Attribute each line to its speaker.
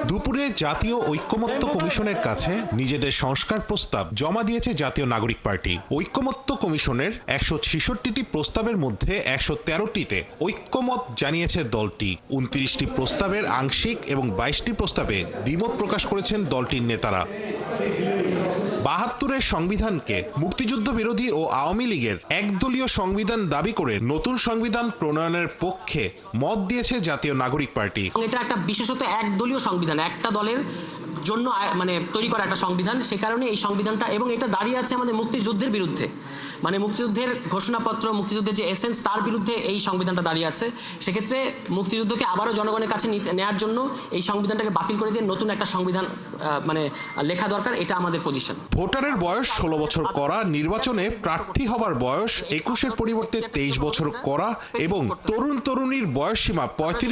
Speaker 1: দুপুরে জাতীয় ঐক্যমত্য কমিশনের কাছে নিজেদের সংস্কার প্রস্তাব জমা দিয়েছে জাতীয় নাগরিক পার্টি। ঐক্যমত্য কমিশনের ১৬৬টি প্রস্তাবের মধ্যে ১১৩টিতে ঐক্যমত জানিয়েছে দলটি। ২৯টি প্রস্তাবের আংশিক এবং ২২টি প্রস্তাবে দ্বিমত প্রকাশ করেছেন দলটির নেতারা। ৭২-এর সংবিধানকে মুক্তিযুদ্ধ বিরোধী ও আওয়ামী লীগের একদলীয় সংবিধান দাবি করে নতুন সংবিধান প্রণয়নের পক্ষে মত দিয়েছে জাতীয় নাগরিক পার্টি।
Speaker 2: এটা একটা বিশেষত একদলীয় সংবিধান, একটা দলের জন্য মানে তৈরি করা একটা সংবিধান। সে কারণে এই সংবিধানটা, এবং এটা দাঁড়িয়ে আছে আমাদের মুক্তিযুদ্ধের বিরুদ্ধে, মানে মুক্তিযুদ্ধের ঘোষণাপত্র, মুক্তিযুদ্ধের যে এসেন্স, তার বিরুদ্ধে এই সংবিধানটা দাঁড়িয়ে আছে। সেক্ষেত্রে মুক্তিযুদ্ধকে আবারও জনগণের কাছে নেওয়ার জন্য এই সংবিধানটাকে বাতিল করে দিয়ে নতুন একটা সংবিধান মানে লেখা দরকার, এটা আমাদের পজিশন।
Speaker 1: ভোটারের বয়স ১৬ বছর করা, নির্বাচনে প্রার্থী হবার বয়স ২১-এর পরিবর্তে ২৩ বছর করা এবং তরুণ তরুণীর বয়সসীমা ৩৫